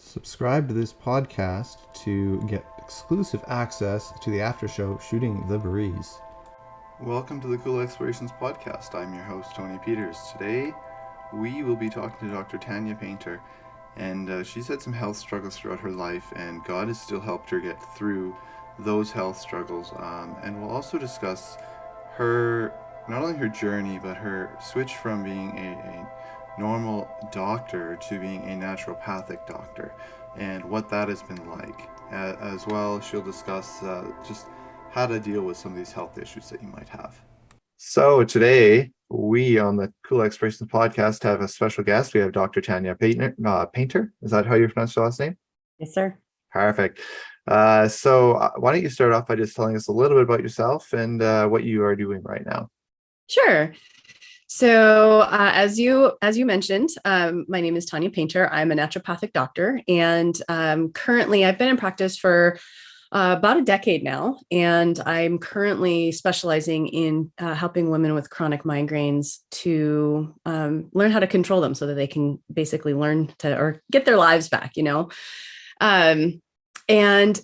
Subscribe to this podcast to get exclusive access to the after show Shooting the Breeze. Welcome to the Cool Explorations podcast. I'm your host, Tony Peters. Today, we will be talking to Dr. Tanya Paynter, and she's had some health struggles throughout her life, and God has still helped her get through those health struggles. And we'll also discuss her, not only her journey, but her switch from being a normal doctor to being a naturopathic doctor and what that has been like. As well, she'll discuss just how to deal with some of these health issues that you might have. So today, we on the Cool Explorations podcast have a special guest. We have Dr. Tanya Paynter. Is that how you pronounce your last name? Yes, sir. Perfect. So why don't you start off by just telling us a little bit about yourself and what you are doing right now? Sure. So as you mentioned, my name is Tanya Paynter. I'm a naturopathic doctor, and currently I've been in practice for about a decade now, and I'm currently specializing in helping women with chronic migraines to learn how to control them so that they can basically learn to or get their lives back, And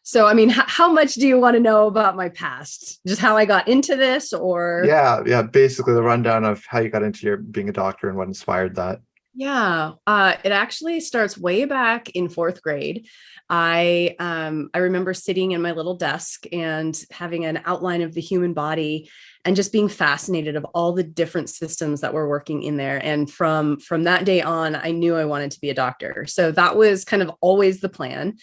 so, I mean, how much do you want to know about my past? Just how I got into this, or? Yeah. Basically, the rundown of how you got into your being a doctor and what inspired that. Yeah, it actually starts way back in fourth grade. I remember sitting in my little desk and having an outline of the human body and just being fascinated of all the different systems that were working in there. And from that day on, I knew I wanted to be a doctor. So that was kind of always the plan.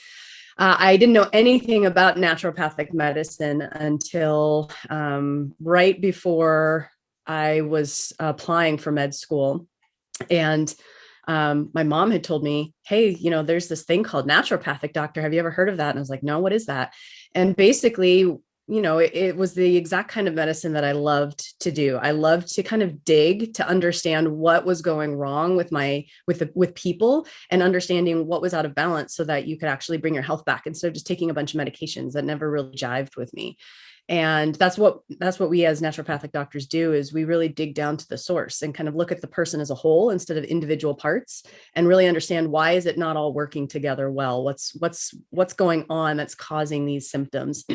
I didn't know anything about naturopathic medicine until right before I was applying for med school. And my mom had told me, hey, there's this thing called naturopathic doctor. Have you ever heard of that? And I was like, no, what is that? And basically, it was the exact kind of medicine that I loved to do. I loved to kind of dig to understand what was going wrong with people and understanding what was out of balance so that you could actually bring your health back instead of just taking a bunch of medications that never really jived with me. And that's what we as naturopathic doctors do, is we really dig down to the source and kind of look at the person as a whole instead of individual parts, and really understand, why is it not all working together well? What's going on that's causing these symptoms?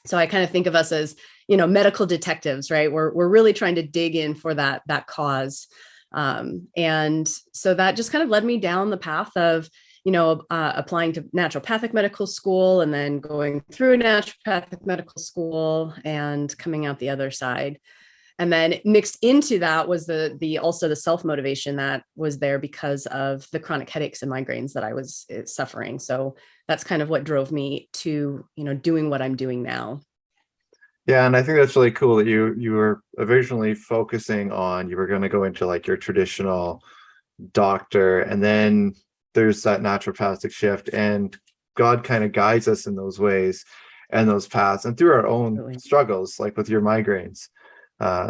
So I kind of think of us as, medical detectives, right? We're really trying to dig in for that cause. And so that just kind of led me down the path of, applying to naturopathic medical school, and then going through naturopathic medical school and coming out the other side. And then mixed into that was also the self-motivation that was there because of the chronic headaches and migraines that I was suffering. So that's kind of what drove me to, doing what I'm doing now. Yeah, and I think that's really cool that you were originally focusing on, you were going to go into like your traditional doctor, and then there's that naturopathic shift, and God kind of guides us in those ways and those paths and through our own Absolutely. struggles, like with your migraines.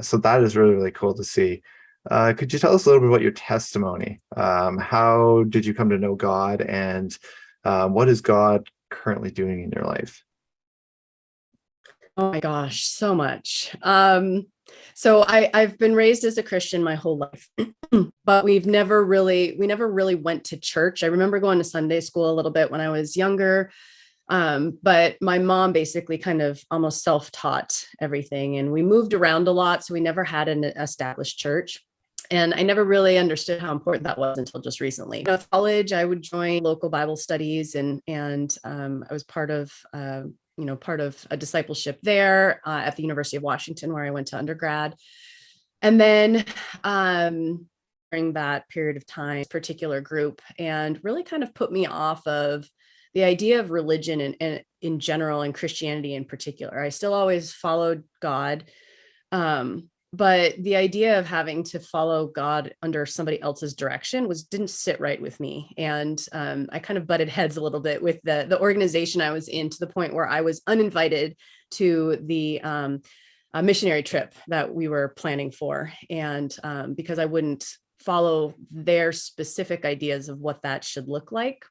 So that is really, really cool to see. Could you tell us a little bit about your testimony? How did you come to know God, and what is God currently doing in your life? Oh my gosh, so much. So I've been raised as a Christian my whole life, but we never really went to church. I remember going to Sunday school a little bit when I was younger. But my mom basically kind of almost self-taught everything, and we moved around a lot. So we never had an established church. And I never really understood how important that was until just recently. At college, I would join local Bible studies, and I was part of a discipleship there at the University of Washington, where I went to undergrad. And then during that period of time, particular group, and really kind of put me off of the idea of religion and in general, and Christianity in particular. I still always followed God. But the idea of having to follow God under somebody else's direction didn't sit right with me. And I kind of butted heads a little bit with the organization I was in, to the point where I was uninvited to the missionary trip that we were planning for. And because I wouldn't follow their specific ideas of what that should look like.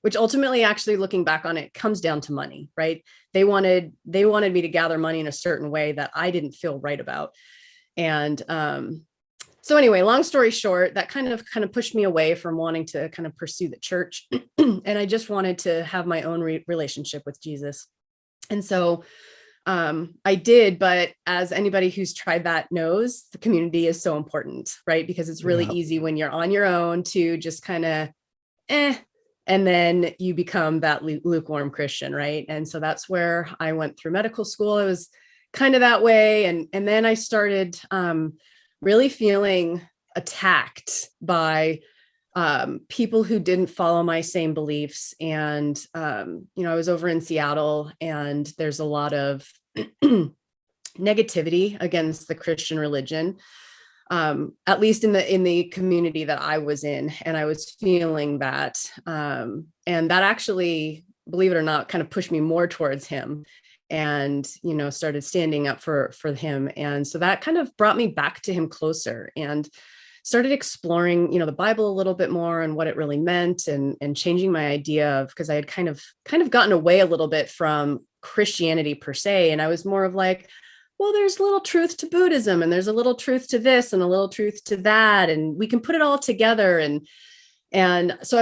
Which ultimately, actually looking back on it, comes down to money, right? They wanted me to gather money in a certain way that I didn't feel right about. And So anyway, long story short, that kind of pushed me away from wanting to kind of pursue the church. And I just wanted to have my own relationship with Jesus. And so I did, but as anybody who's tried that knows, the community is so important, right? Because it's really easy when you're on your own to just kind of, and then you become that lukewarm Christian, right? And so that's where I went through medical school. It was kind of that way. And then I started really feeling attacked by people who didn't follow my same beliefs. And, I was over in Seattle, and there's a lot of negativity against the Christian religion, at least in the community that I was in. And I was feeling that. And that actually, believe it or not, kind of pushed me more towards him, and started standing up for him. And so that kind of brought me back to him closer, and started exploring the Bible a little bit more and what it really meant, and changing my idea of, because I had kind of gotten away a little bit from Christianity per se, and I was more of like, well, there's a little truth to Buddhism, and there's a little truth to this and a little truth to that, and we can put it all together. And so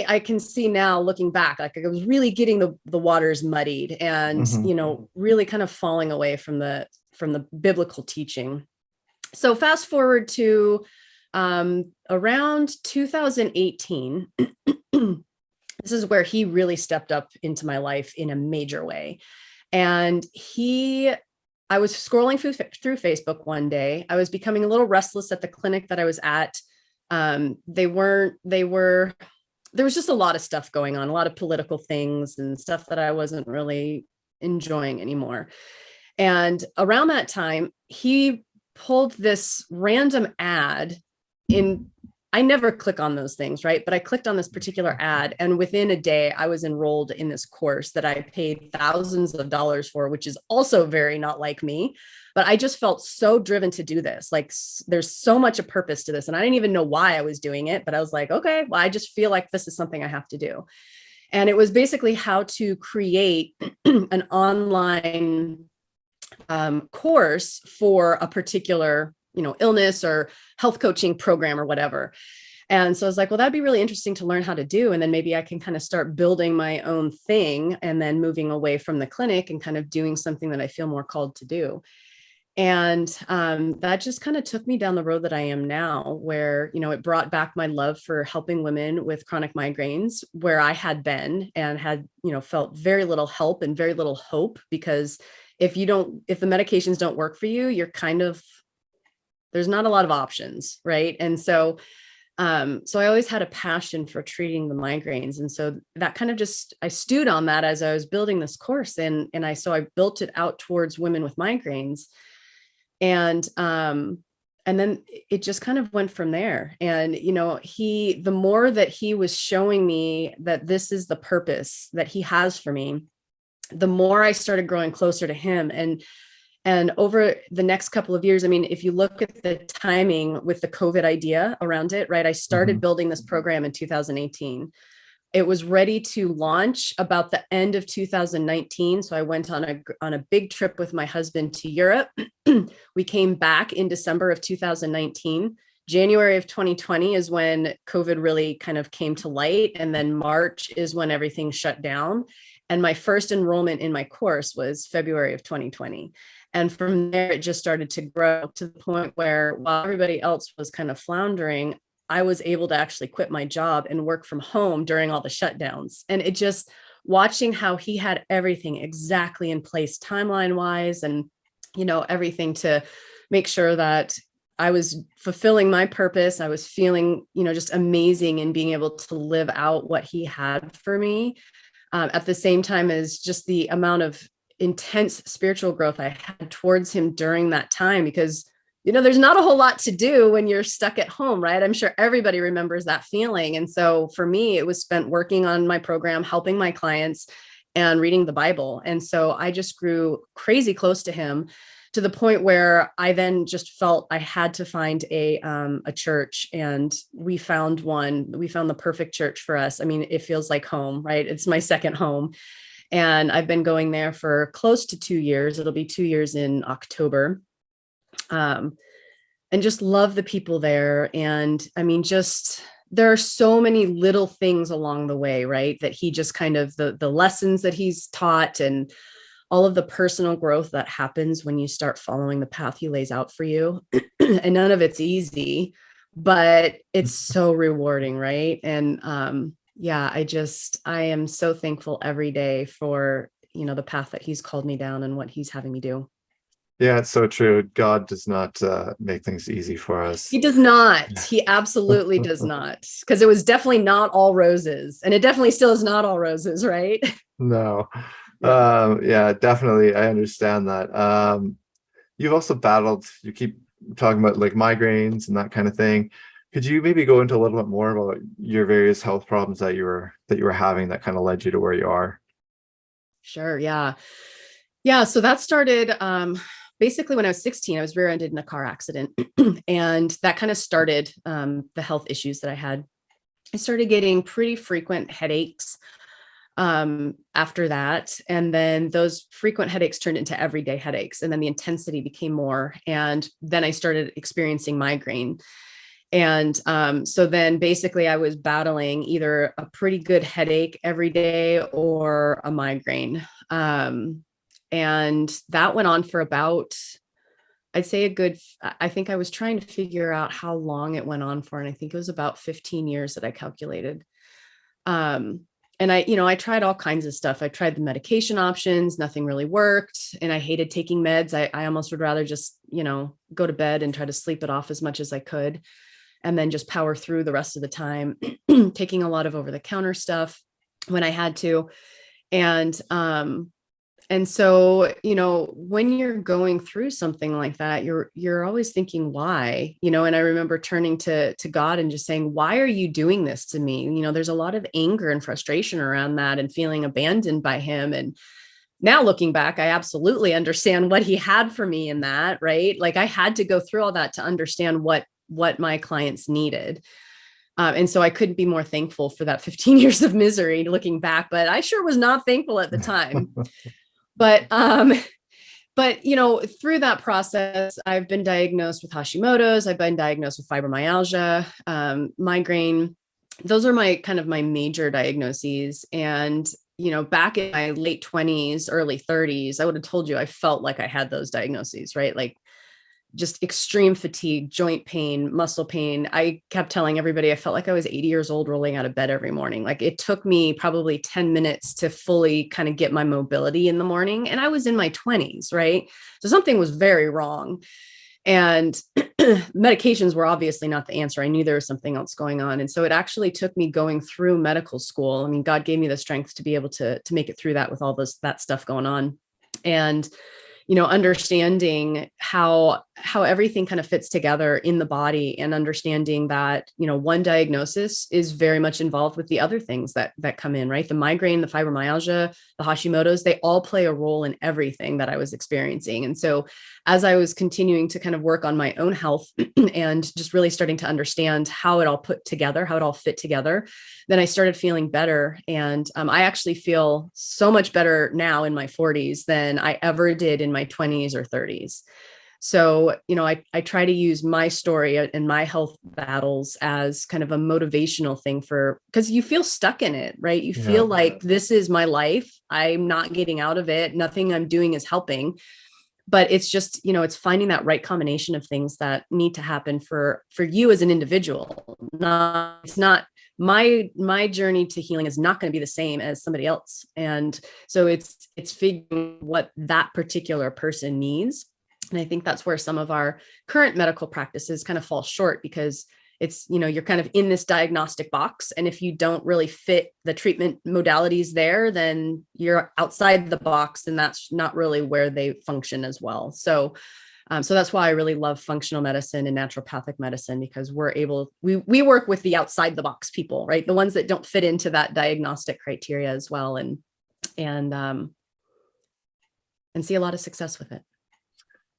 I can see now, looking back, like I was really getting the waters muddied, and, really kind of falling away from the biblical teaching. So fast forward to around 2018, this is where he really stepped up into my life in a major way. And I was scrolling through Facebook one day. I was becoming a little restless at the clinic that I was at. There was just a lot of stuff going on, a lot of political things and stuff that I wasn't really enjoying anymore. And around that time, he pulled this random ad I never click on those things, right? But I clicked on this particular ad, and within a day I was enrolled in this course that I paid thousands of dollars for, which is also very not like me. But I just felt so driven to do this. Like, there's so much a purpose to this. And I didn't even know why I was doing it, but I was like, okay, well, I just feel like this is something I have to do. And it was basically how to create an online course for a particular illness or health coaching program or whatever. And so I was like, well, that'd be really interesting to learn how to do. And then maybe I can kind of start building my own thing, and then moving away from the clinic and kind of doing something that I feel more called to do. And that just kind of took me down the road that I am now, where, it brought back my love for helping women with chronic migraines, where I had been and had, felt very little help and very little hope, because if the medications don't work for you, there's not a lot of options. Right. And so I always had a passion for treating the migraines. And so that kind of I stewed on that as I was building this course. And I built it out towards women with migraines. And then it just kind of went from there. And, the more that he was showing me that this is the purpose that he has for me, the more I started growing closer to him. And over the next couple of years, I mean, if you look at the timing with the COVID idea around it, right? I started building this program in 2018. It was ready to launch about the end of 2019. So I went on a big trip with my husband to Europe. We came back in December of 2019. January of 2020 is when COVID really kind of came to light. And then March is when everything shut down. And my first enrollment in my course was February of 2020. And from there, it just started to grow to the point where, while everybody else was kind of floundering, I was able to actually quit my job and work from home during all the shutdowns. And it just, watching how he had everything exactly in place timeline wise, and, everything to make sure that I was fulfilling my purpose. I was feeling, just amazing in being able to live out what he had for me. At the same time as just the amount of intense spiritual growth I had towards him during that time, because, there's not a whole lot to do when you're stuck at home, right? I'm sure everybody remembers that feeling. And so for me, it was spent working on my program, helping my clients, and reading the Bible. And so I just grew crazy close to him, to the point where I then just felt I had to find a church, and we found one. We found the perfect church for us. I mean, it feels like home, right? It's my second home. And I've been going there for close to 2 years. It'll be 2 years in October. and just love the people there. And I mean, just there are so many little things along the way, right? That he just kind of the lessons that he's taught, and all of the personal growth that happens when you start following the path he lays out for you. And none of it's easy, but it's so rewarding, right? And yeah, I am so thankful every day for, the path that he's called me down and what he's having me do. Yeah, it's so true. God does not make things easy for us. He does not. He absolutely does not. Because it was definitely not all roses. And it definitely still is not all roses, right? No. Yeah. Yeah, definitely. I understand that. You've also battled, you keep talking about like migraines and that kind of thing. Could you maybe go into a little bit more about your various health problems that you were having that kind of led you to where you are? Sure. Yeah. Yeah. So that started basically when I was 16. I was rear-ended in a car accident. And that kind of started the health issues that I had. I started getting pretty frequent headaches after that. And then those frequent headaches turned into everyday headaches. And then the intensity became more. And then I started experiencing migraine. And so then basically I was battling either a pretty good headache every day or a migraine. And that went on for about, I'd say I think I was trying to figure out how long it went on for. And I think it was about 15 years that I calculated. Um, and I tried all kinds of stuff. I tried the medication options, nothing really worked. And I hated taking meds. I almost would rather just, go to bed and try to sleep it off as much as I could, and then just power through the rest of the time, taking a lot of over-the-counter stuff when I had to. And so, when you're going through something like that, you're always thinking why, and I remember turning to God and just saying, why are you doing this to me? There's a lot of anger and frustration around that and feeling abandoned by him. And now looking back, I absolutely understand what he had for me in that, right? Like I had to go through all that to understand what my clients needed. And so I couldn't be more thankful for that 15 years of misery looking back, but I sure was not thankful at the time. But through that process, I've been diagnosed with Hashimoto's. I've been diagnosed with fibromyalgia, migraine. Those are my major diagnoses. And back in my late 20s, early 30s, I would have told you I felt like I had those diagnoses, right? Like just extreme fatigue, joint pain, muscle pain. I kept telling everybody I felt like I was 80 years old rolling out of bed every morning. Like it took me probably 10 minutes to fully kind of get my mobility in the morning. And I was in my 20s, right? So something was very wrong. And medications were obviously not the answer. I knew there was something else going on. And so it actually took me going through medical school. I mean, God gave me the strength to be able to make it through that with all that stuff going on. And understanding how everything kind of fits together in the body, and understanding that, one diagnosis is very much involved with the other things that come in, right? The migraine, the fibromyalgia, the Hashimoto's, they all play a role in everything that I was experiencing. And so as I was continuing to kind of work on my own health and just really starting to understand how it all put together, how it all fit together, then I started feeling better. And I actually feel so much better now in my 40s than I ever did in my 20s or 30s. So, I try to use my story and my health battles as kind of a motivational thing because you feel stuck in it, right? You feel like this is my life. I'm not getting out of it. Nothing I'm doing is helping. But it's just, it's finding that right combination of things that need to happen for you as an individual. It's not my journey to healing is not going to be the same as somebody else. And so it's figuring what that particular person needs. And I think that's where some of our current medical practices kind of fall short, because it's, you're kind of in this diagnostic box. And if you don't really fit the treatment modalities there, then you're outside the box, and that's not really where they function as well. So that's why I really love functional medicine and naturopathic medicine, because we work with the outside the box people, right? The ones that don't fit into that diagnostic criteria as well, and see a lot of success with it.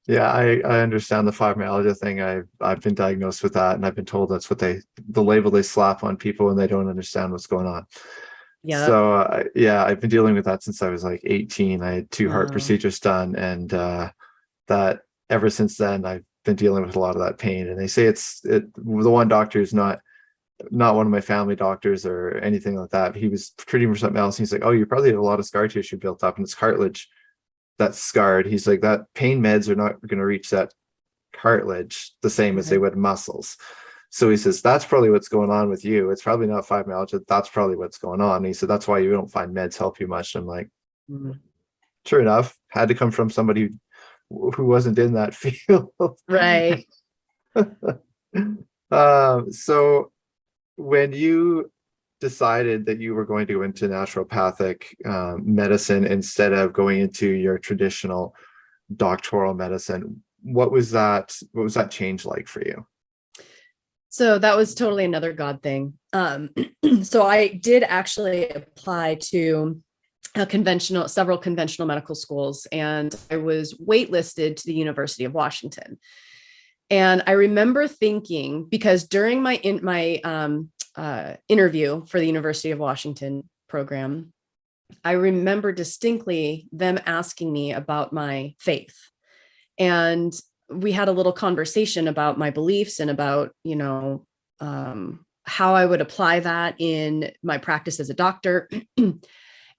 Yeah, I understand the fibromyalgia thing. I've been diagnosed with that, and I've been told that's what the label they slap on people when they don't understand what's going on. Yeah. So yeah, I've been dealing with that since I was like 18. I had two heart Wow. procedures done, and that ever since then been dealing with a lot of that pain, and they say the one doctor is not one of my family doctors or anything like that. He was treating for something else. He's like, oh, you probably have a lot of scar tissue built up, and it's cartilage that's scarred. He's like, that pain meds are not going to reach that cartilage the same as they would muscles. So he says, that's probably what's going on with you. It's probably not fibromyalgia. That's probably what's going on. And he said, that's why you don't find meds help you much. And I'm like, sure enough, had to come from somebody who wasn't in that field. Right. So when you decided that you were going to go into naturopathic medicine instead of going into your traditional doctoral medicine, what was that change like for you? So that was totally another God thing. So I did actually apply to several conventional medical schools, and I was waitlisted to the University of Washington. And I remember thinking, because during my interview for the University of Washington program, I remember distinctly them asking me about my faith. And we had a little conversation about my beliefs and about, how I would apply that in my practice as a doctor.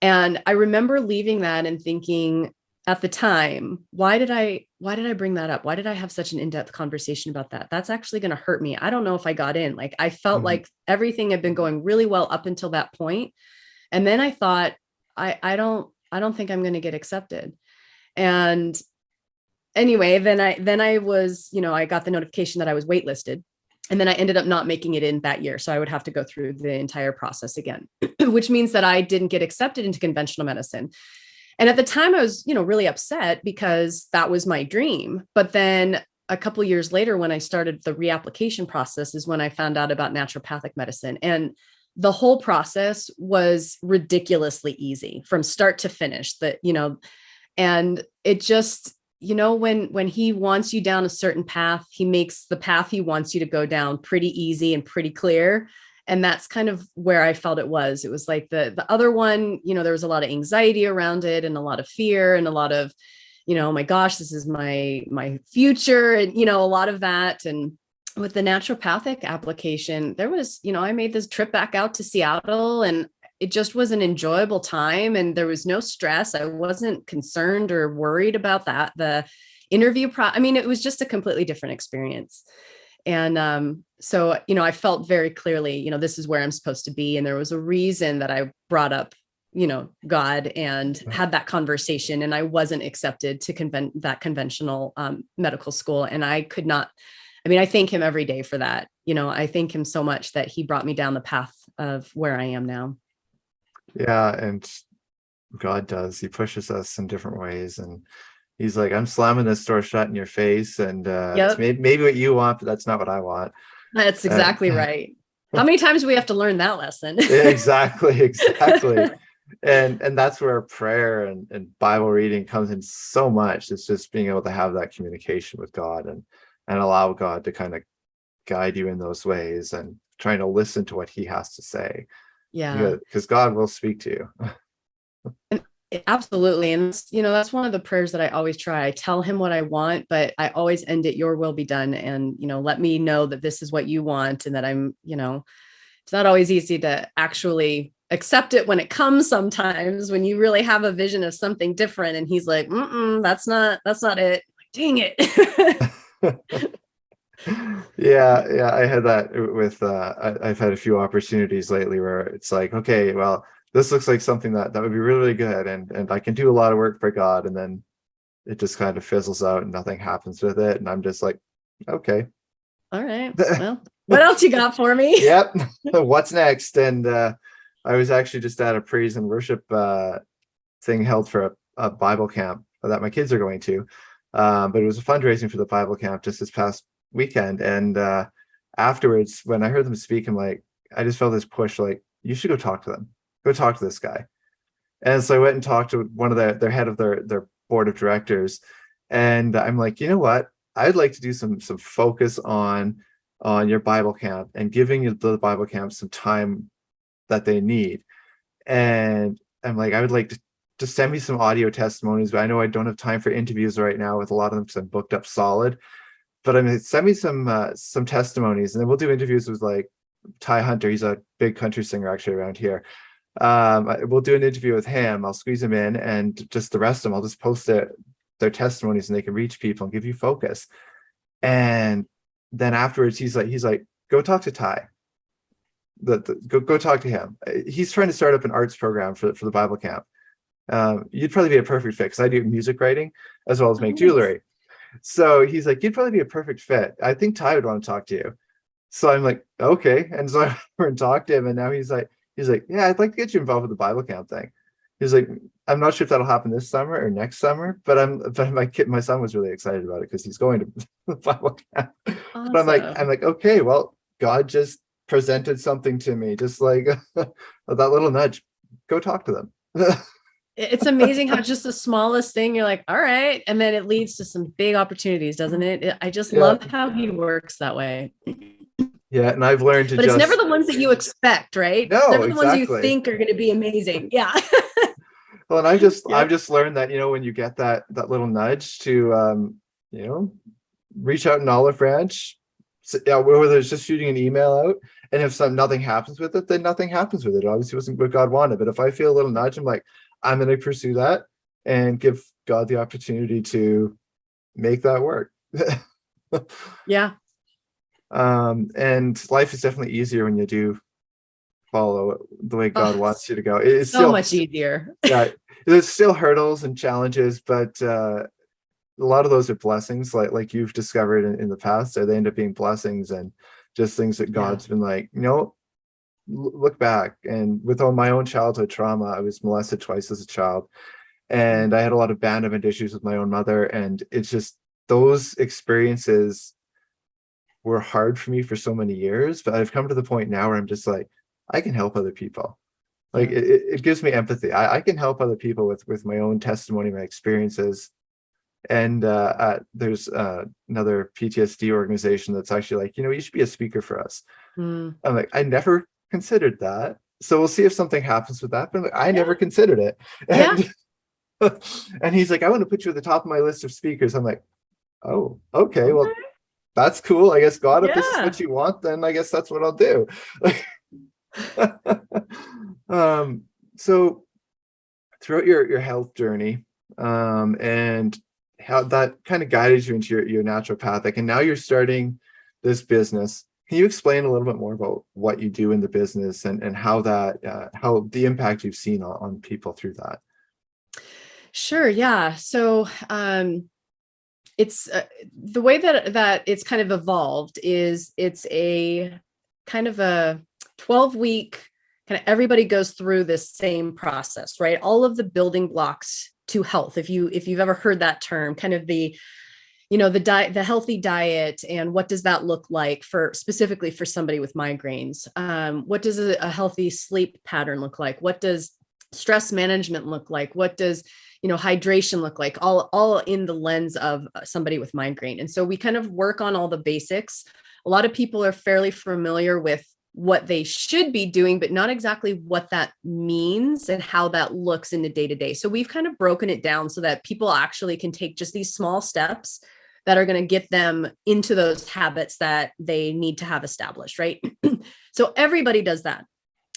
And I remember leaving that and thinking at the time, why did I bring that up? Why did I have such an in-depth conversation about that? That's actually going to hurt me. I don't know if I got in. Like, I felt like everything had been going really well up until that point. And then I thought, I don't think I'm going to get accepted. And anyway, then I was, I got the notification that I was waitlisted, and then I ended up not making it in that year. So I would have to go through the entire process again, which means that I didn't get accepted into conventional medicine. And at the time I was, really upset because that was my dream. But then a couple of years later, when I started the reapplication process, is when I found out about naturopathic medicine. And the whole process was ridiculously easy from start to finish. And it just, when he wants you down a certain path, he makes the path he wants you to go down pretty easy and pretty clear. And that's kind of where I felt it was. It was like the other one, there was a lot of anxiety around it and a lot of fear and a lot of, oh my gosh, this is my future, and, a lot of that. And with the naturopathic application, there was, I made this trip back out to Seattle, and it just was an enjoyable time, and there was no stress. I wasn't concerned or worried about that. The interview it was just a completely different experience. And so, I felt very clearly, this is where I'm supposed to be. And there was a reason that I brought up, God, and had that conversation, and I wasn't accepted to that conventional medical school. And I could not, I thank him every day for that. I thank him so much that he brought me down the path of where I am now. Yeah, and God does. He pushes us in different ways, and he's like, I'm slamming this door shut in your face, and it's maybe what you want, but that's not what I want. That's exactly right. How many times do we have to learn that lesson? Exactly. And that's where prayer and Bible reading comes in so much. It's just being able to have that communication with God and allow God to kind of guide you in those ways, and trying to listen to what he has to say. Yeah, because God will speak to you. Absolutely. And that's one of the prayers that I always try. I tell him what I want, but I always end it, your will be done. And, let me know that this is what you want, and that I'm, it's not always easy to actually accept it when it comes, sometimes when you really have a vision of something different. And he's like, that's not it. Dang it. Yeah, I had that with I've had a few opportunities lately where it's like, okay, well, this looks like something that would be really, really good, and I can do a lot of work for God, and then it just kind of fizzles out and nothing happens with it, and I'm just like, okay, all right, well, what else you got for me? Yep. What's next? And I was actually just at a praise and worship thing held for a Bible camp that my kids are going to, but it was a fundraising for the Bible camp just this past weekend. And afterwards, when I heard them speak, I just felt this push, like, you should go talk to them, go talk to this guy. And so I went and talked to one of their head of their board of directors, and I'm like, you know what, I'd like to do some focus on your Bible camp and giving the Bible camp some time that they need. And I'm like, I would like to send me some audio testimonies, but I know I don't have time for interviews right now with a lot of them because I'm booked up solid. But I mean, send me some testimonies, and then we'll do interviews with like Ty Hunter. He's a big country singer actually around here. We'll do an interview with him. I'll squeeze him in, and just the rest of them, I'll just post their testimonies, and they can reach people and give you focus. And then afterwards, he's like, go talk to Ty. Go talk to him. He's trying to start up an arts program for the Bible camp. You'd probably be a perfect fit because I do music writing as well as make jewelry. So he's like, you'd probably be a perfect fit. I think Ty would want to talk to you. So I'm like, okay. And so I went over and talked to him, and now he's like, yeah, I'd like to get you involved with the Bible camp thing. He's like, I'm not sure if that'll happen this summer or next summer, but my son was really excited about it because he's going to the Bible camp. Awesome. But I'm like, okay, well, God just presented something to me, just like that little nudge. Go talk to them. It's amazing how just the smallest thing, you're like, all right. And then it leads to some big opportunities, doesn't it? I just love how he works that way. Yeah. And I've learned to but it's never the ones that you expect, right? No, it's never the ones exactly. you think are going to be amazing. Yeah. Well, and I've just learned that, when you get that little nudge to, reach out in Olive Branch, whether it's just shooting an email out, and if nothing happens with it, then nothing happens with it. Obviously, it wasn't what God wanted. But if I feel a little nudge, I'm like, I'm going to pursue that and give God the opportunity to make that work. Yeah. And life is definitely easier when you do follow the way God wants you to go. It's so much easier. Yeah, there's still hurdles and challenges, but a lot of those are blessings, like you've discovered in the past. So they end up being blessings and just things that God's been like, look back. And with all my own childhood trauma, I was molested twice as a child, and I had a lot of abandonment issues with my own mother. And it's just those experiences were hard for me for so many years, but I've come to the point now where I'm just like, I can help other people. Like it gives me empathy. I can help other people with my own testimony, my experiences. And there's another PTSD organization that's actually like, you should be a speaker for us. I'm like, I never considered that. So we'll see if something happens with that. But like, I never considered it. And, and he's like, I want to put you at the top of my list of speakers. I'm like, oh, okay. Well, that's cool. I guess, God, if this is what you want, then I guess that's what I'll do. So throughout your health journey, and how that kind of guided you into your naturopathic, and now you're starting this business. Can you explain a little bit more about what you do in the business and how how the impact you've seen on people through that? Sure. Yeah. So, it's the way that it's kind of evolved is it's a kind of a 12-week kind of, everybody goes through this same process, right? All of the building blocks to health. If you've ever heard that term, kind of the diet, the healthy diet, and what does that look like specifically for somebody with migraines? What does a healthy sleep pattern look like? What does stress management look like? What does hydration look like? All in the lens of somebody with migraine. And so we kind of work on all the basics. A lot of people are fairly familiar with what they should be doing, but not exactly what that means and how that looks in the day-to-day. So we've kind of broken it down so that people actually can take just these small steps that are going to get them into those habits that they need to have established, right? So everybody does that.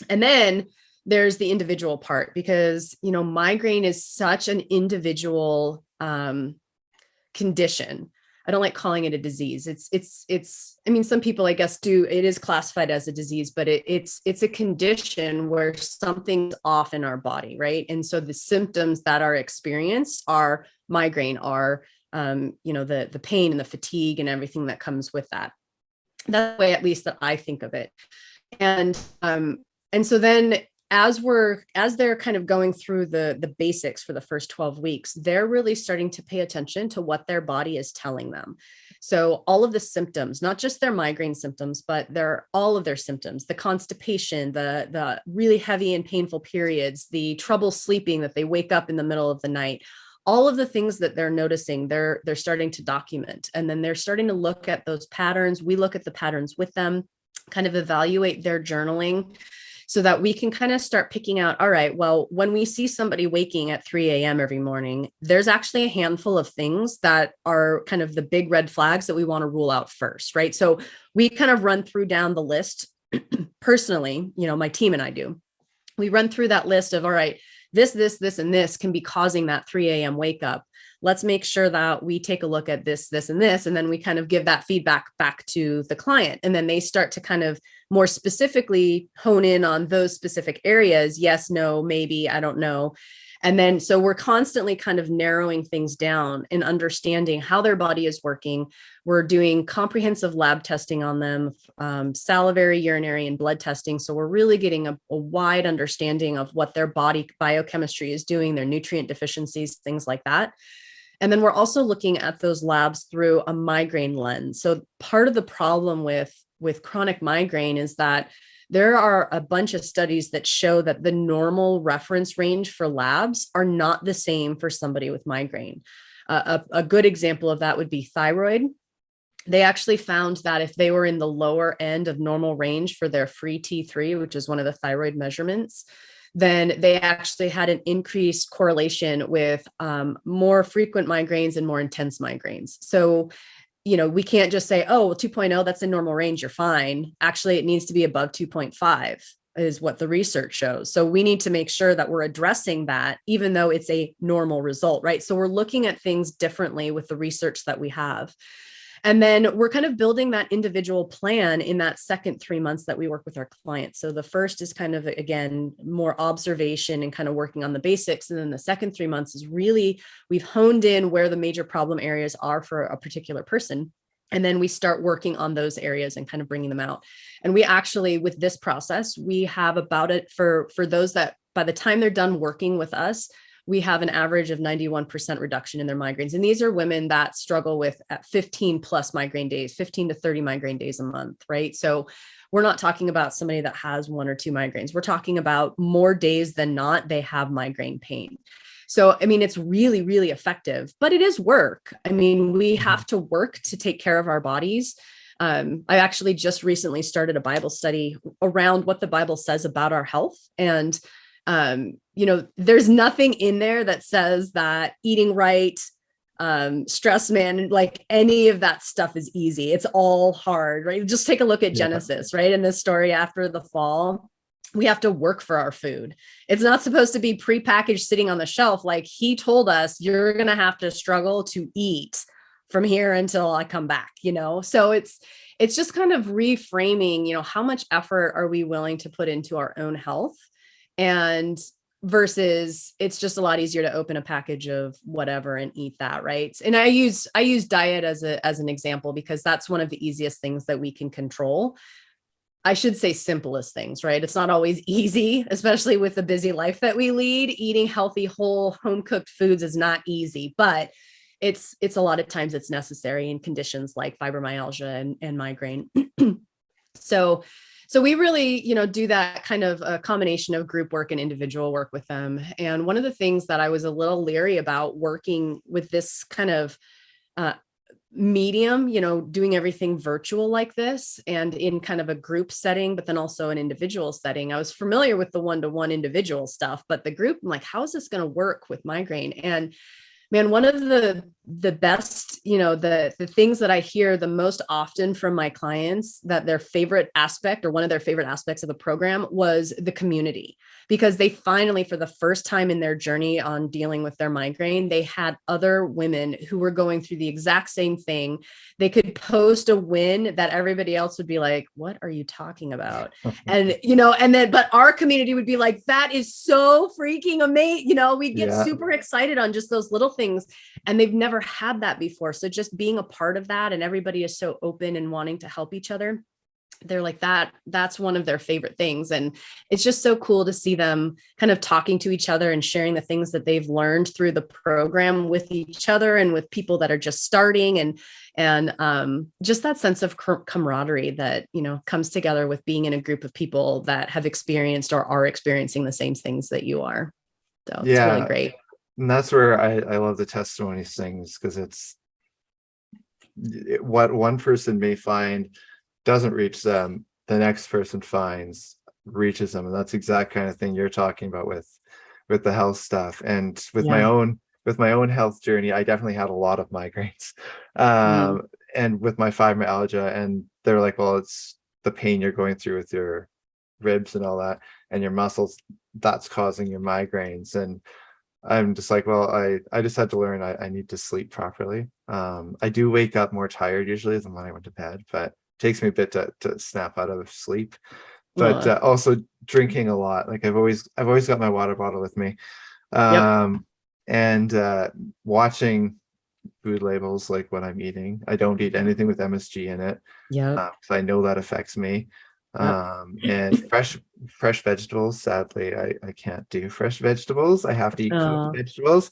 And then there's the individual part, because, migraine is such an individual condition. I don't like calling it a disease. I mean, some people, I guess, it is classified as a disease, but it's a condition where something's off in our body, right? And so the symptoms that are experienced are migraine, are, the pain and the fatigue and everything that comes with that. That's the way, at least, that I think of it. And so then as they're kind of going through the basics for the first 12 weeks, they're really starting to pay attention to what their body is telling them. So all of the symptoms, not just their migraine symptoms, but all of their symptoms, the constipation, the really heavy and painful periods, the trouble sleeping, that they wake up in the middle of the night, all of the things that they're noticing, they're starting to document. And then they're starting to look at those patterns. We look at the patterns with them, kind of evaluate their journaling. so that we can kind of start picking out, all right, well, when we see somebody waking at 3 a.m. every morning, there's actually a handful of things that are kind of the big red flags that we want to rule out first, right? So we kind of run through down the list personally, my team and I do. We run through that list of, all right, this, and this can be causing that 3 a.m. wake up. Let's make sure that we take a look at this, and this, and then we kind of give that feedback back to the client. And then they start to kind of more specifically hone in on those specific areas. Yes, no, maybe, I don't know. And then, so we're constantly kind of narrowing things down and understanding how their body is working. We're doing comprehensive lab testing on them, salivary, urinary, and blood testing. So we're really getting a wide understanding of what their body biochemistry is doing, their nutrient deficiencies, things like that. And then we're also looking at those labs through a migraine lens. So part of the problem with chronic migraine is that there are a bunch of studies that show that the normal reference range for labs are not the same for somebody with migraine. A good example of that would be thyroid. They actually found that if they were in the lower end of normal range for their free T3, which is one of the thyroid measurements, then they actually had an increased correlation with more frequent migraines and more intense migraines. So, we can't just say, oh, well, 2.0, that's in normal range, you're fine. Actually, it needs to be above 2.5 is what the research shows. So we need to make sure that we're addressing that, even though it's a normal result, right? So we're looking at things differently with the research that we have. And then we're kind of building that individual plan in that second 3 months that we work with our clients. So the first is kind of, again, more observation and kind of working on the basics. And then the second 3 months is really, we've honed in where the major problem areas are for a particular person. And then we start working on those areas and kind of bringing them out. And we actually, with this process, we have about it for those that by the time they're done working with us, we have an average of 91% reduction in their migraines. And these are women that struggle with 15 plus migraine days, 15 to 30 migraine days a month, right? So we're not talking about somebody that has 1 or 2 migraines. We're talking about more days than not, they have migraine pain. So, I mean, it's really, really effective, but it is work. I mean, we have to work to take care of our bodies. I actually just recently started a Bible study around what the Bible says about our health. And there's nothing in there that says that eating right, stress man, like any of that stuff is easy. It's all hard, right? Just take a look at Genesis, right? In this story after the fall, we have to work for our food. It's not supposed to be prepackaged sitting on the shelf. Like he told us, you're going to have to struggle to eat from here until I come back, So it's just kind of reframing, how much effort are we willing to put into our own health? And versus it's just a lot easier to open a package of whatever and eat that, right? And I use diet as an example because that's one of the easiest things that we can control. I should say simplest things, right? It's not always easy, especially with the busy life that we lead. Eating healthy, whole, home-cooked foods is not easy, but it's a lot of times it's necessary in conditions like fibromyalgia and migraine. So we really, do that kind of a combination of group work and individual work with them. And one of the things that I was a little leery about working with this kind of medium, doing everything virtual like this and in kind of a group setting, but then also an individual setting. I was familiar with the one-to-one individual stuff, but the group, I'm like, how is this going to work with migraine? And man, one of the best, the things that I hear the most often from my clients that their favorite aspect or one of their favorite aspects of the program was the community, because they finally, for the first time in their journey on dealing with their migraine, they had other women who were going through the exact same thing. They could post a win that everybody else would be like, what are you talking about? And, but our community would be like, that is so freaking amazing. We'd get super excited on just those little things. And they've never had that before. So just being a part of that, and everybody is so open and wanting to help each other. They're like that's one of their favorite things. And it's just so cool to see them kind of talking to each other and sharing the things that they've learned through the program with each other and with people that are just starting, and just that sense of camaraderie that, comes together with being in a group of people that have experienced or are experiencing the same things that you are. So it's really great. And that's where I love the testimonies things, because it's what one person may find doesn't reach them, the next person finds, reaches them. And that's the exact kind of thing you're talking about with the health stuff. And Yeah. with my own health journey, I definitely had a lot of migraines. Mm. And with my fibromyalgia, and they're like, well, it's the pain you're going through with your ribs and all that and your muscles, that's causing your migraines. And I'm just like, well, I just had to learn I need to sleep properly. I do wake up more tired usually than when I went to bed, but it takes me a bit to snap out of sleep. But Ugh. also drinking a lot. Like I've always got my water bottle with me. Yep. And watching food labels, like when I'm eating, I don't eat anything with MSG in it, Yep. because I know that affects me. Yep. And fresh vegetables, sadly, I can't do fresh vegetables. I have to eat cooked Oh, vegetables,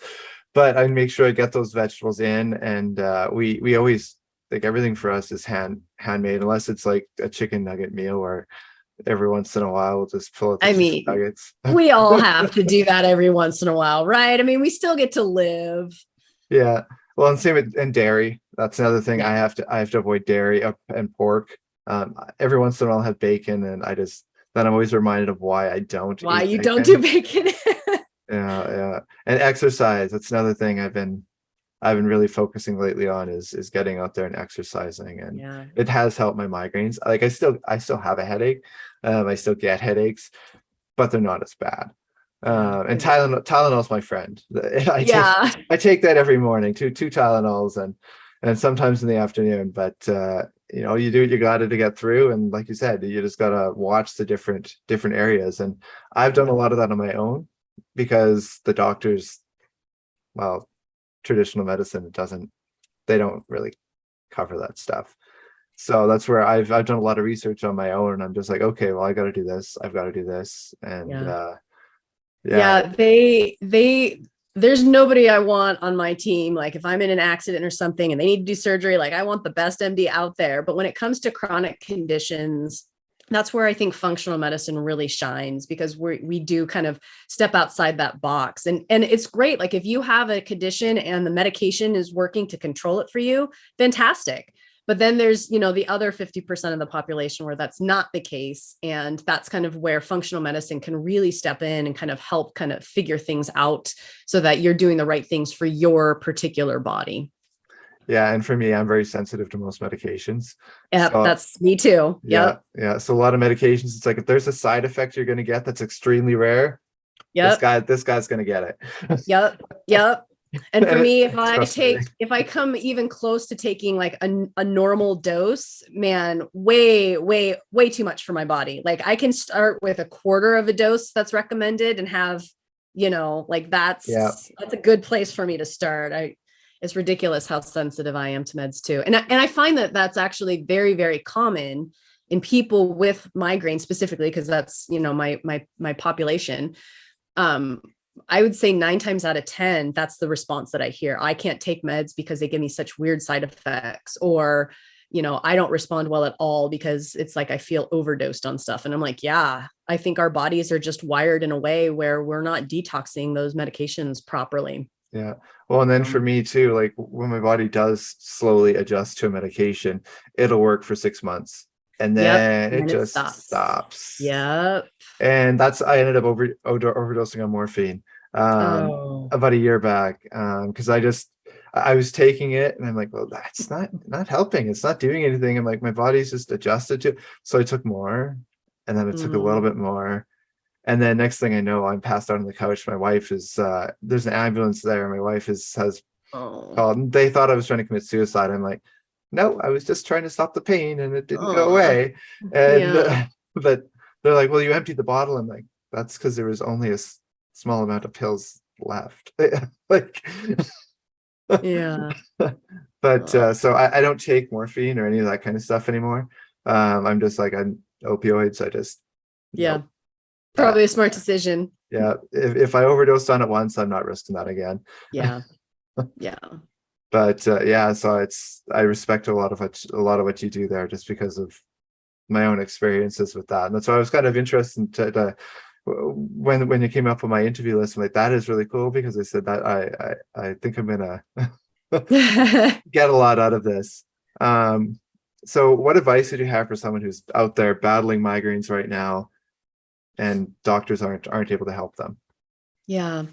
but I make sure I get those vegetables in. And we always, like, everything for us is handmade, unless it's like a chicken nugget meal, or every once in a while we'll just pull out the I chicken mean, nuggets. we all have to do that every once in a while, right? I mean, we still get to live. Yeah. Well, and same with and dairy. That's another thing. Yeah. I have to avoid dairy and pork. Every once in a while I'll have bacon, and then I'm always reminded of why I don't Why eat you don't do bacon. bacon? Yeah, yeah. And exercise. That's another thing I've been really focusing lately on, is getting out there and exercising. And Yeah. it has helped my migraines. Like I still have a headache. I still get headaches, but they're not as bad. Yeah. And Tylenol's my friend. Yeah. I take that every morning, two Tylenols, and sometimes in the afternoon. But you do what you got to get through. And like you said, you just gotta watch the different areas. And I've done a Yep. lot of that on my own, because the doctors, well, traditional medicine, they don't really cover that stuff. So that's where I've done a lot of research on my own, and I'm just like, okay, well, I got to do this. I've got to do this. And Yeah. yeah, Yeah, there's nobody I want on my team. Like if I'm in an accident or something and they need to do surgery, like I want the best MD out there. But when it comes to chronic conditions, that's where I think functional medicine really shines, because we do kind of step outside that box. And it's great. Like if you have a condition and the medication is working to control it for you, fantastic. But then there's, the other 50% of the population where that's not the case. And that's kind of where functional medicine can really step in and kind of help kind of figure things out so that you're doing the right things for your particular body. yeah. And for me, I'm very sensitive to most medications. Yep, So that's me too. yeah, Yep. yeah. So a lot of medications, it's like, if there's a side effect you're going to get that's extremely rare, Yep. this guy's going to get it. Yep. Yep. And for And me, it's frustrating. if I come even close to taking like a normal dose, man, way too much for my body. Like I can start with a quarter of a dose that's recommended and have, like Yeah, that's a good place for me to start. It's ridiculous how sensitive I am to meds too. And I find that that's actually very, very common in people with migraine specifically, because that's, my population. um I would say 9 times out of 10, that's the response that I hear. I can't take meds because they give me such weird side effects, or, I don't respond well at all because it's like I feel overdosed on stuff. And I'm like, yeah, I think our bodies are just wired in a way where we're not detoxing those medications properly. yeah. Well, and then for Um, me too, like when my body does slowly adjust to a medication, it'll work for 6 months, and yep. then And it then it just stops. stops. Yep. And I ended up overdosing on morphine Oh. about a year back, because I was taking it, and I'm like, well, that's not helping. It's not doing anything. I'm like, my body's just adjusted to it. So I took more, and then it took a little Mm. bit more, and then next thing I know, I'm passed out on the couch. My wife is there's an ambulance there. My wife has Oh. called, and they thought I was trying to commit suicide. I'm like, no, I was just trying to stop the pain, and it didn't go Oh. away. And Yeah. but they're like, well, you emptied the bottle. I'm like, that's because there was only a small amount of pills left. Like, Yeah. but Oh. so I don't take morphine or any of that kind of stuff anymore. I'm just like, I'm opioids. I just, Yeah. nope. Uh, Probably a smart decision. yeah, if I overdosed on it once, I'm not risking that again. Yeah. Yeah. But yeah, so I respect a lot of what you do there, just because of my own experiences with that. And that's why I was kind of interested when you came up on my interview list. I'm like, that is really cool, because I said that I think I'm gonna get a lot out of this. So what advice would you have for someone who's out there battling migraines right now? and doctors aren't able to help them? Yeah.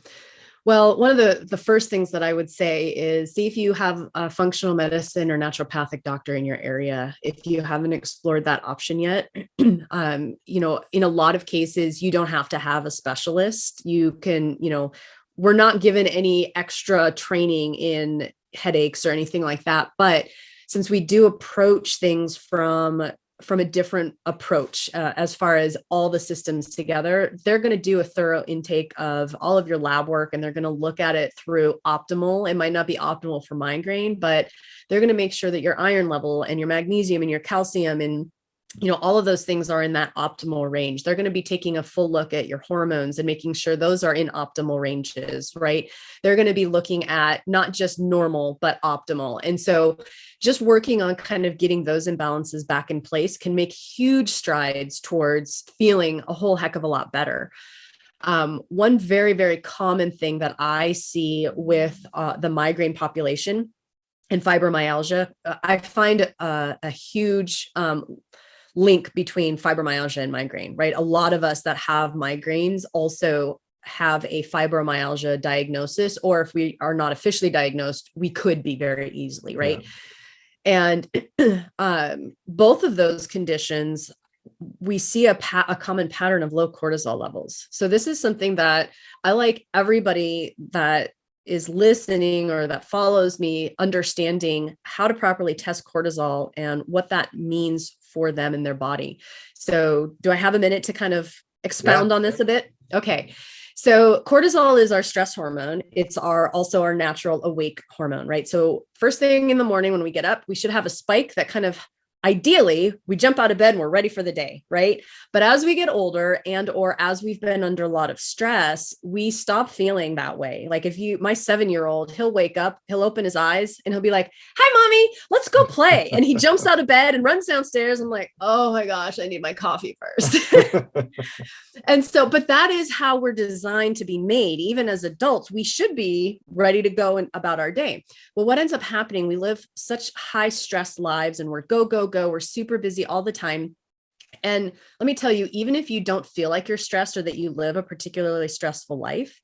Well, one of the first things that I would say is see if you have a functional medicine or naturopathic doctor in your area. If you haven't explored that option yet, in a lot of cases, you don't have to have a specialist. You can, we're not given any extra training in headaches or anything like that. But since we do approach things from a different approach as far as all the systems together, they're going to do a thorough intake of all of your lab work, and they're going to look at it through optimal. It might not be optimal for migraine, but they're going to make sure that your iron level and your magnesium and your calcium and all of those things are in that optimal range. They're going to be taking a full look at your hormones and making sure those are in optimal ranges, right? They're going to be looking at not just normal, but optimal. And so just working on kind of getting those imbalances back in place can make huge strides towards feeling a whole heck of a lot better. One very, very common thing that I see with the migraine population and fibromyalgia, I find a huge link between fibromyalgia and migraine, right? A lot of us that have migraines also have a fibromyalgia diagnosis, or if we are not officially diagnosed, we could be very easily, right? Yeah. And both of those conditions, we see a common pattern of low cortisol levels. So this is something that I like everybody that is listening or that follows me understanding how to properly test cortisol and what that means for them in their body. So do I have a minute to kind of expound on this a bit? Okay. So cortisol is our stress hormone. It's also our natural awake hormone, right? So first thing in the morning when we get up, we should have a spike that kind of ideally we jump out of bed and we're ready for the day, right? But as we get older and or as we've been under a lot of stress, we stop feeling that way. Like my 7-year-old, he'll wake up, he'll open his eyes and he'll be like, "Hi, mommy, let's go play." And he jumps out of bed and runs downstairs. I'm like, "Oh my gosh, I need my coffee first." And so, but that is how we're designed to be made. Even as adults, we should be ready to go about our day. Well, what ends up happening, we live such high stress lives and we're go, go, go. We're super busy all the time. And let me tell you, even if you don't feel like you're stressed or that you live a particularly stressful life,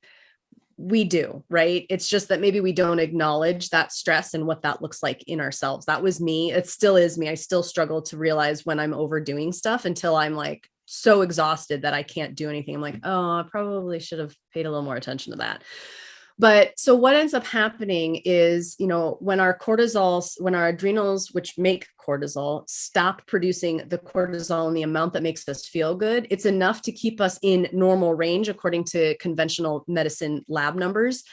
we do, right? It's just that maybe we don't acknowledge that stress and what that looks like in ourselves. That was me. It still is me. I still struggle to realize when I'm overdoing stuff until I'm like so exhausted that I can't do anything. I'm like, oh, I probably should have paid a little more attention to that. But so what ends up happening is, when our adrenals, which make cortisol, stop producing the cortisol in the amount that makes us feel good, it's enough to keep us in normal range according to conventional medicine lab numbers.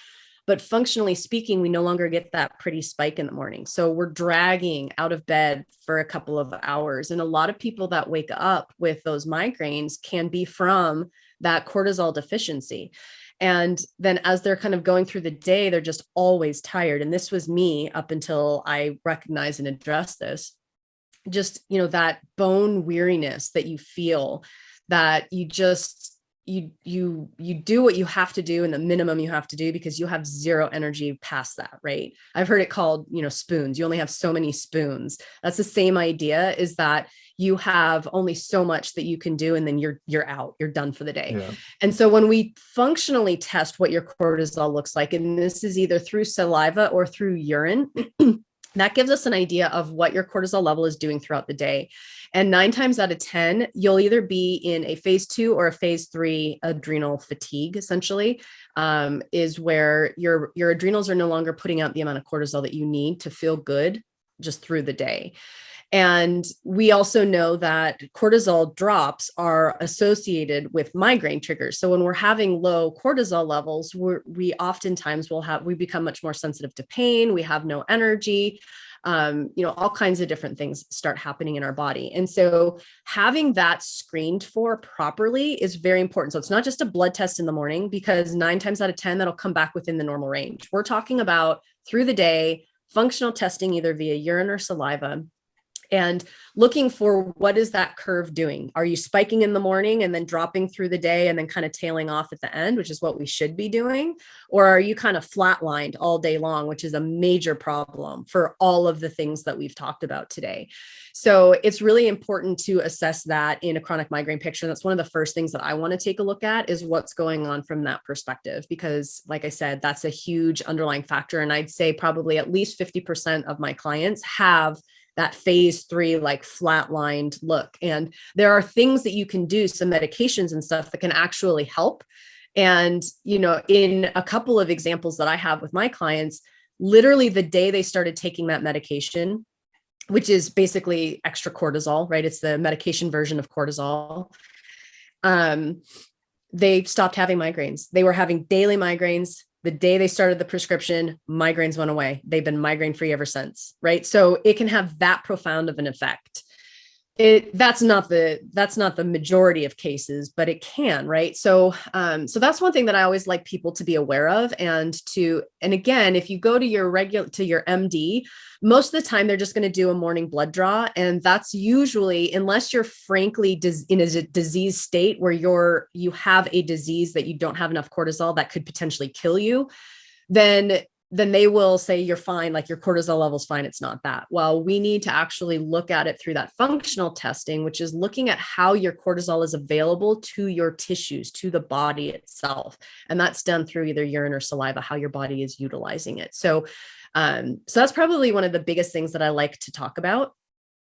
But functionally speaking, we no longer get that pretty spike in the morning. So we're dragging out of bed for a couple of hours. And a lot of people that wake up with those migraines can be from that cortisol deficiency. And then as they're kind of going through the day, they're just always tired. And this was me up until I recognized and addressed this. Just, that bone weariness that you feel, that you just, you do what you have to do and the minimum you have to do because you have zero energy past that, right? I've heard it called, spoons. You only have so many spoons. That's the same idea, is that you have only so much that you can do and then you're out, you're done for the day. Yeah. And so when we functionally test what your cortisol looks like, and this is either through saliva or through urine, that gives us an idea of what your cortisol level is doing throughout the day. And 9 times out of 10, you'll either be in a phase 2 or a phase 3 adrenal fatigue, essentially, is where your adrenals are no longer putting out the amount of cortisol that you need to feel good just through the day. And we also know that cortisol drops are associated with migraine triggers. So when we're having low cortisol levels, we oftentimes we become much more sensitive to pain. We have no energy. All kinds of different things start happening in our body. And so having that screened for properly is very important. So it's not just a blood test in the morning, because 9 times out of 10, that'll come back within the normal range. We're talking about through the day, functional testing, either via urine or saliva. and looking for what is that curve doing? Are you spiking in the morning and then dropping through the day and then kind of tailing off at the end, which is what we should be doing? Or are you kind of flatlined all day long, which is a major problem for all of the things that we've talked about today? So it's really important to assess that in a chronic migraine picture. That's one of the first things that I want to take a look at, is what's going on from that perspective, because like I said, that's a huge underlying factor. And I'd say probably at least 50% of my clients have that phase 3, like flatlined look. And there are things that you can do, some medications and stuff that can actually help. And, in a couple of examples that I have with my clients, literally the day they started taking that medication, which is basically extra cortisol, right? It's the medication version of cortisol. They stopped having migraines. They were having daily migraines. The day they started the prescription, migraines went away. They've been migraine free ever since, right? So it can have that profound of an effect. That's not the majority of cases, but it can, right? So that's one thing that I always like people to be aware of. And again, if you go to your MD, most of the time they're just going to do a morning blood draw. And that's usually, unless you're frankly in a disease state where you have a disease that you don't have enough cortisol that could potentially kill you, then they will say you're fine, like your cortisol level's fine. It's not that. Well, we need to actually look at it through that functional testing, which is looking at how your cortisol is available to your tissues, to the body itself. And that's done through either urine or saliva, how your body is utilizing it. So that's probably one of the biggest things that I like to talk about.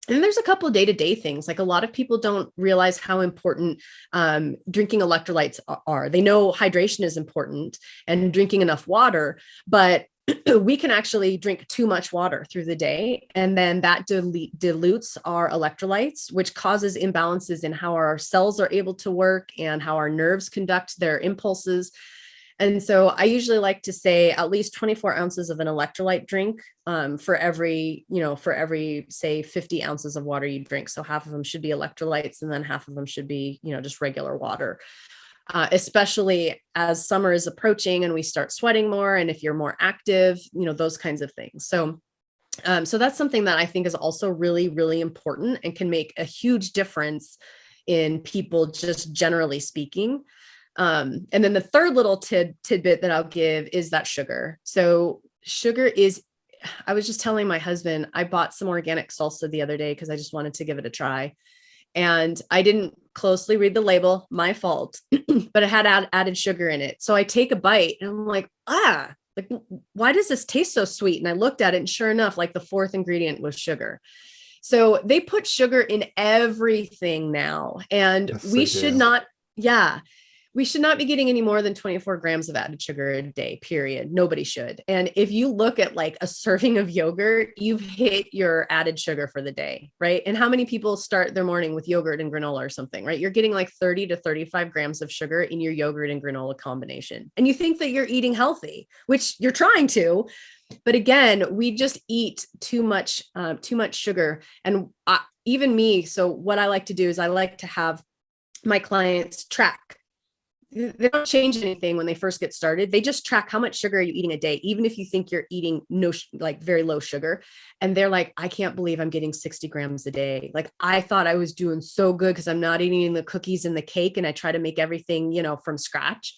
And there's a couple of day-to-day things. Like, a lot of people don't realize how important drinking electrolytes are. They know hydration is important and drinking enough water, but we can actually drink too much water through the day. And then that dilutes our electrolytes, which causes imbalances in how our cells are able to work and how our nerves conduct their impulses. And so I usually like to say at least 24 ounces of an electrolyte drink for every, say 50 ounces of water you drink. So half of them should be electrolytes and then half of them should be, just regular water, especially as summer is approaching and we start sweating more. And if you're more active, those kinds of things. So that's something that I think is also really, really important and can make a huge difference in people, just generally speaking. And then the third little tidbit that I'll give is that sugar. So sugar I was just telling my husband, I bought some organic salsa the other day because I just wanted to give it a try. And I didn't closely read the label, my fault, but it had added sugar in it. So I take a bite and I'm like, like, why does this taste so sweet? And I looked at it and sure enough, like the fourth ingredient was sugar. So they put sugar in everything now. And we should not be getting any more than 24 grams of added sugar a day, period. Nobody should. And if you look at like a serving of yogurt, you've hit your added sugar for the day, right? And how many people start their morning with yogurt and granola or something, right? You're getting like 30 to 35 grams of sugar in your yogurt and granola combination. And you think that you're eating healthy, which you're trying to. But again, we just eat too much sugar. And even me, so what I like to do is I like to have my clients track. They don't change anything when they first get started. They just track how much sugar are you eating a day, even if you think you're eating like very low sugar. And they're like, I can't believe I'm getting 60 grams a day. Like, I thought I was doing so good because I'm not eating the cookies and the cake. And I try to make everything, from scratch.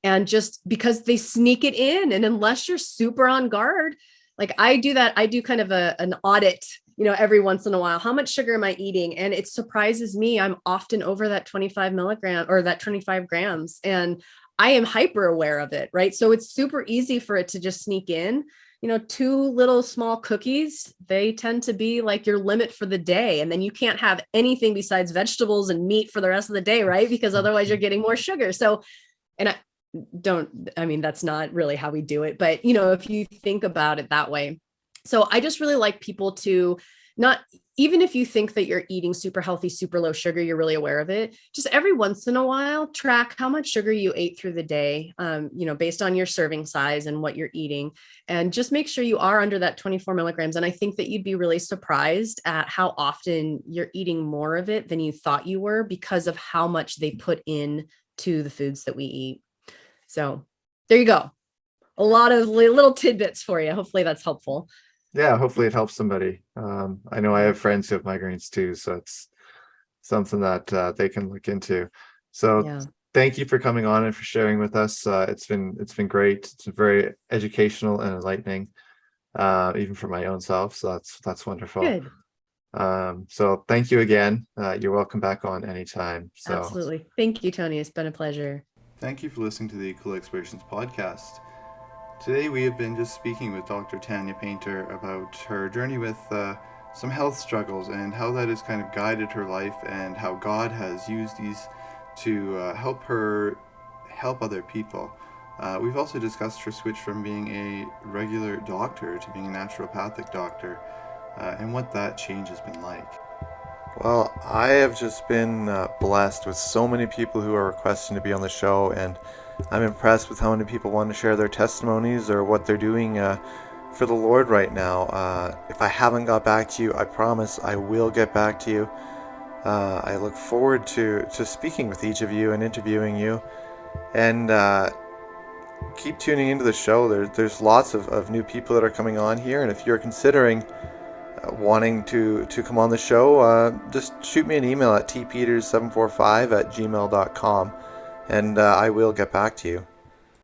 And just because they sneak it in, and unless you're super on guard, like I do that, I do kind of an audit, every once in a while. How much sugar am I eating? And it surprises me. I'm often over that 25 milligram or that 25 grams. And I am hyper aware of it, right? So it's super easy for it to just sneak in. 2 little small cookies, they tend to be like your limit for the day. And then you can't have anything besides vegetables and meat for the rest of the day, right? Because otherwise you're getting more sugar. So, and that's not really how we do it, but if you think about it that way. So I just really like people to not, even if you think that you're eating super healthy, super low sugar, you're really aware of it. Just every once in a while, track how much sugar you ate through the day, based on your serving size and what you're eating, and just make sure you are under that 24 milligrams. And I think that you'd be really surprised at how often you're eating more of it than you thought you were because of how much they put in to the foods that we eat. So there you go. A lot of little tidbits for you. Hopefully that's helpful. yeah, hopefully it helps somebody. I know I have friends who have migraines too, so it's something that they can look into. So Yeah. thank you for coming on and for sharing with us. It's been great. It's been very educational and enlightening, even for my own self. So that's wonderful. Good. So thank you again. You're welcome back on anytime. So Absolutely. Thank you, Tony. It's been a pleasure. thank you for listening to the Cool Explorations podcast. Today we have been just speaking with Dr. Tanya Paynter about her journey with some health struggles and how that has kind of guided her life, and how God has used these to help her help other people. We've also discussed her switch from being a regular doctor to being a naturopathic doctor, and what that change has been like. Well, I have just been blessed with so many people who are requesting to be on the show, and I'm impressed with how many people want to share their testimonies or what they're doing for the Lord right now. If I haven't got back to you, I promise I will get back to you. I look forward to speaking with each of you and interviewing you, and keep tuning into the show. There's lots of new people that are coming on here, and if you're considering wanting to come on the show, just shoot me an email at tpeters745@gmail.com, and I will get back to you.